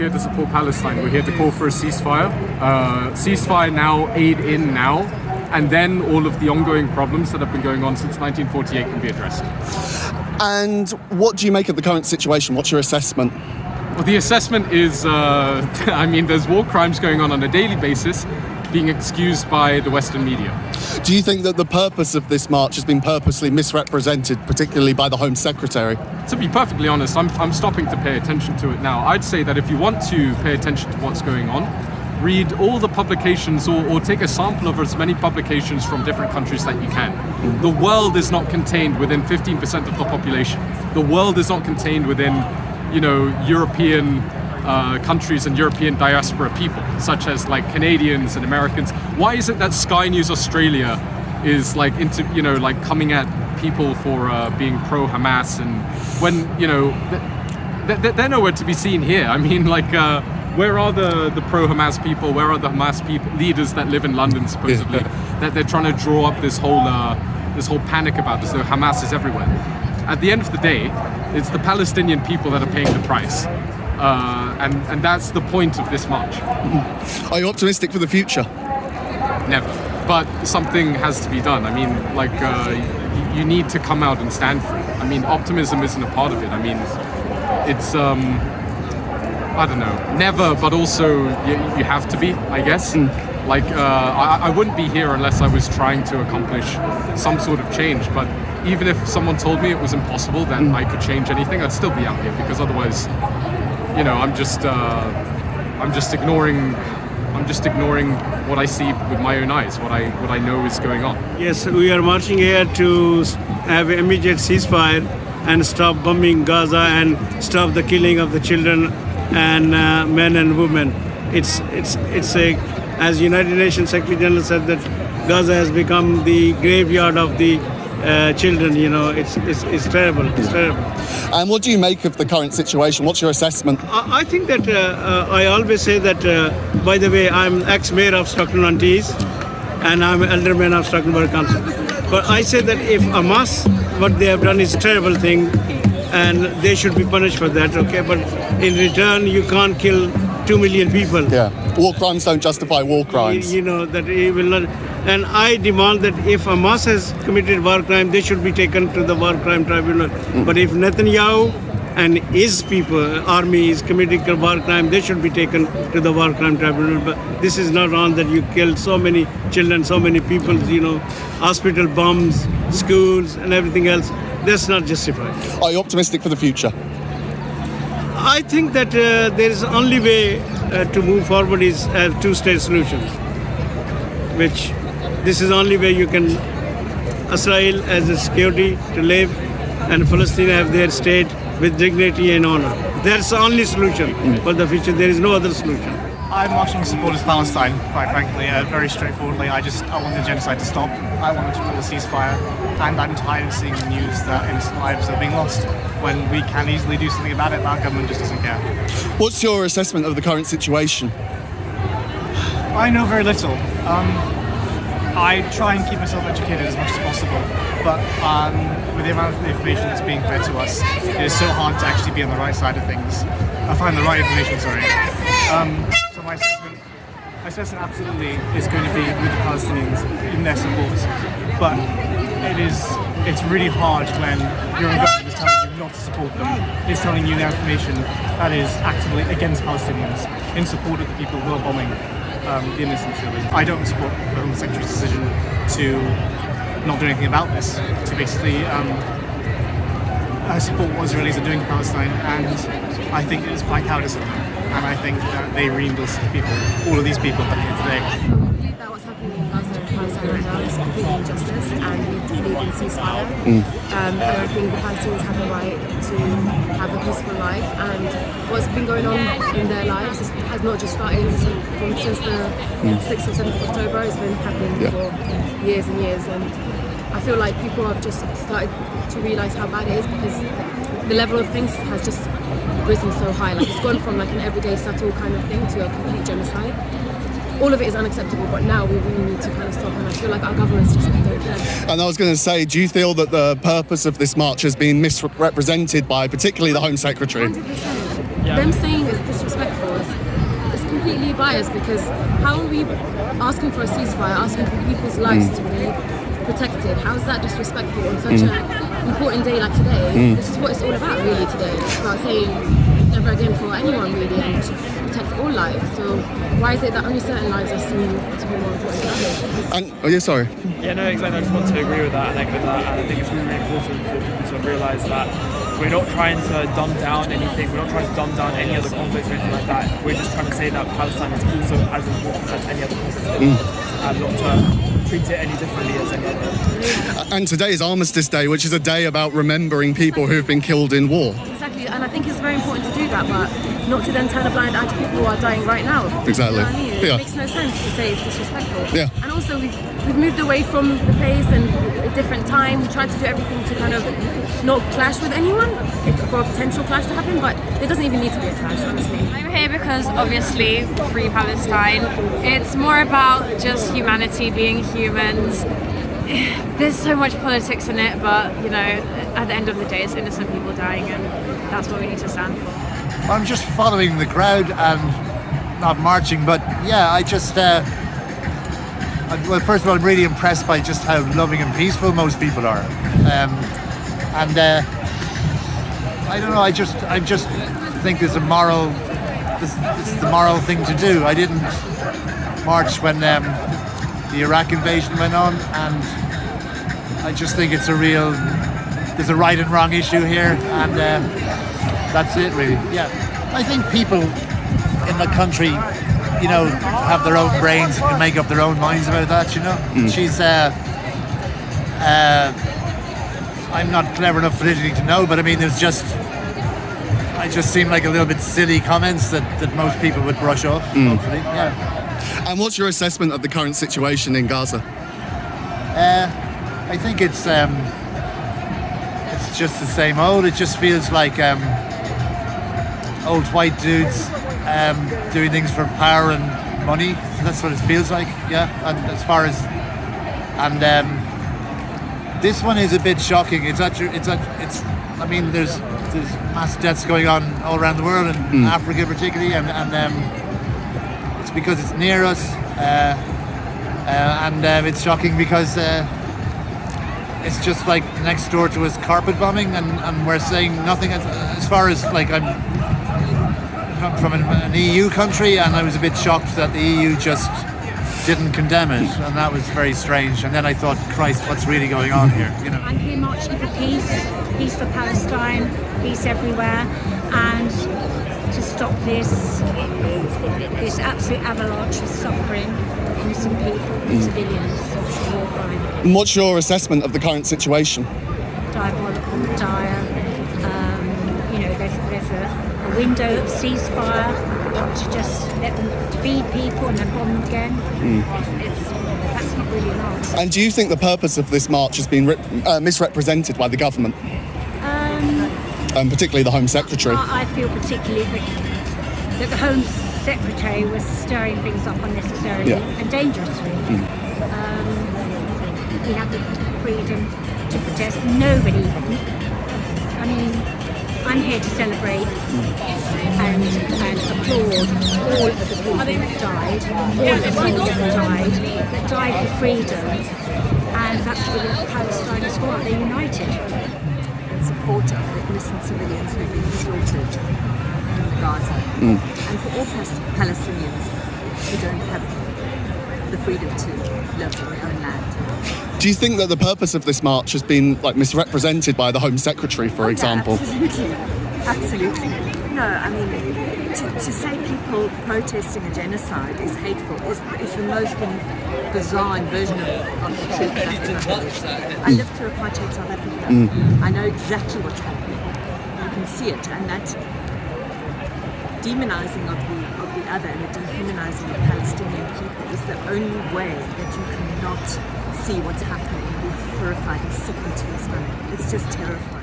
here to support Palestine. We're here to call for a ceasefire. Ceasefire now, aid in now, and then all of the ongoing problems that have been going on since 1948 can be addressed. And what do you make of the current situation? What's your assessment? Well, the assessment is, there's war crimes going on a daily basis, being excused by the Western media. Do you think that the purpose of this march has been purposely misrepresented, particularly by the Home Secretary? To be perfectly honest, I'm stopping to pay attention to it now. I'd say that if you want to pay attention to what's going on, read all the publications or take a sample of as many publications from different countries that you can. The world is not contained within 15% of the population. The world is not contained within, European countries and European diaspora people, such as like Canadians and Americans. Why is it that Sky News Australia is coming at people for being pro-Hamas, and when they're nowhere to be seen here? I mean, where are the pro-Hamas people? Where are the Hamas people, leaders that live in London supposedly? That they're trying to draw up this whole panic about as though Hamas is everywhere. At the end of the day, it's the Palestinian people that are paying the price. And that's the point of this march. Are you optimistic for the future? Never. But something has to be done. I mean, you need to come out and stand for it. I mean, optimism isn't a part of it. I mean, it's, I don't know, never, but also you have to be, I guess. I wouldn't be here unless I was trying to accomplish some sort of change. But even if someone told me it was impossible, that I could change anything, I'd still be out here, because otherwise, I'm just ignoring what I see with my own eyes, what I know is going on. Yes, we are marching here to have an immediate ceasefire and stop bombing Gaza and stop the killing of the children and men and women. It's as United Nations Secretary General said, that Gaza has become the graveyard of the children. It's terrible. It's terrible. And what do you make of the current situation? What's your assessment? I think that I always say that, by the way, I'm ex-mayor of Stockton-on-Tees and I'm alderman of Stockton Borough Council. But I say that if Hamas, what they have done is a terrible thing and they should be punished for that, okay? But in return, you can't kill 2 million people. Yeah, war crimes don't justify war crimes. That it will not. And I demand that if Hamas has committed war crime, they should be taken to the war crime tribunal. But if Netanyahu and his people, army, is committing a war crime, they should be taken to the war crime tribunal. But this is not wrong that you killed so many children, so many people, hospital bombs, schools and everything else. That's not justified. Are you optimistic for the future? I think that there is only way to move forward is a two-state solution, which this is the only way you can Israel as a security to live and Palestine have their state with dignity and honor. That's the only solution for the future. There is no other solution. I'm marching to support Palestine, quite frankly, very straightforwardly. I want the genocide to stop. I want to call a ceasefire, and I'm tired of seeing the news that innocent lives are being lost when we can easily do something about it, but our government just doesn't care. What's your assessment of the current situation? I know very little. I try and keep myself educated as much as possible, but with the amount of information that's being fed to us, it is so hard to actually be on the right side of things. Find the right information, sorry. So my assessment absolutely is going to be with the Palestinians in their support, but it's really hard when your own government is telling you not to support them. It's telling you the information that is actively against Palestinians in support of the people who are bombing the innocent civilians. I don't support the Home Secretary's decision to not do anything about this, to basically support what Israelis are doing to Palestine, and I think it is quite cowardice of them, and I think that they really listen to people, all of these people that are here today. I believe that what's happening in Gaza and Palestine right now is complete injustice, and we believe in ceasefire. And I think the Palestinians have the right to have a peaceful life, and what's been going on in their lives has not just started since the 6th or 7th of October. It's been happening for years and years, and I feel like people have just started to realise how bad it is, because the level of things has just risen so high. Like, it's gone from like an everyday subtle kind of thing to a complete genocide. All of it is unacceptable, but now we really need to kind of stop, and I feel like our governments just don't care. And I was going to say, do you feel that the purpose of this march has been misrepresented by particularly the Home Secretary? 100%. Them saying it's disrespectful completely biased because how are we asking for a ceasefire, asking for people's lives to be protected? How is that disrespectful on such an important day like today? This is what it's all about really today. It's about saying never again for anyone really and to protect all lives. So why is it that only certain lives are seen to be more important than others? And, oh yeah, sorry. Yeah, no, exactly. I just want to agree with that and echo that. And I think it's really, really important for people to realise that we're not trying to dumb down anything. We're not trying to dumb down any other conflicts or anything like that. We're just trying to say that Palestine is also as important as any other conflict and not to treat it any differently as any other. And today is Armistice Day, which is a day about remembering people who've been killed in war. Exactly, and I think it's very important to do that, but not to then turn a blind eye to people who are dying right now. Exactly. You know what I mean? Yeah. It makes no sense to say it's disrespectful. Yeah. And also we've moved away from the pace and a different time. We tried to do everything to kind of not clash with anyone, for a potential clash to happen, but there doesn't even need to be a clash, honestly. I'm here because obviously Free Palestine. It's more about just humanity being humans. There's so much politics in it, but you know, at the end of the day, it's innocent people dying, and that's what we need to stand for. I'm just following the crowd and not marching, but yeah, I just well, first of all, I'm really impressed by just how loving and peaceful most people are, and I don't know. I just think it's a moral. This is the moral thing to do. I didn't march when the Iraq invasion went on, and I just think it's there's a right and wrong issue here, and that's it really. Yeah, I think people in the country, you know, have their own brains and make up their own minds about that, you know. She's I'm not clever enough politically to know, but I mean I just seem like a little bit silly comments that most people would brush off, hopefully. Yeah. And what's your assessment of the current situation in Gaza? I think it's just the same old. It just feels like old white dudes doing things for power and money. That's what it feels like. Yeah. And as far as this one is a bit shocking. I mean, there's mass deaths going on all around the world, and Africa particularly, and it's because it's near us, and it's shocking because it's just like next door to us carpet bombing, and we're saying nothing as far as like I'm from an EU country, and I was a bit shocked that the EU just didn't condemn it, and that was very strange. And then I thought, Christ, what's really going on here? You know. I'm here marching for peace for Palestine, peace everywhere, and to stop this absolute avalanche of suffering, innocent people, civilians, it's a war crime. And what's your assessment of the current situation? Diabolical, dire. You know, there's a window of ceasefire to just let them feed people and then bomb them again. That's not really nice. And do you think the purpose of this march has been misrepresented by the government? And particularly the Home Secretary? I feel particularly that the Home Secretary was stirring things up unnecessarily and dangerously. We have the freedom to protest. Nobody, I mean, I'm here to celebrate and applaud all of the people that died, all of the soldiers that died for freedom, and that's for the Palestine as well. They're united. In support of the innocent civilians who've been slaughtered in Gaza, and for all Palestinians who don't have the freedom to live in their own land. Do you think that the purpose of this march has been like misrepresented by the Home Secretary, for example? Absolutely. No, I mean, to say people protesting a genocide is hateful is the most bizarre version of the truth that I've ever heard. I lived through apartheid South Africa. I know exactly what's happening. You can see it, and that demonizing of the other and the dehumanizing of Palestinian people is the only way that you cannot see what's happening and be horrified and sick into your stomach. It's just terrifying.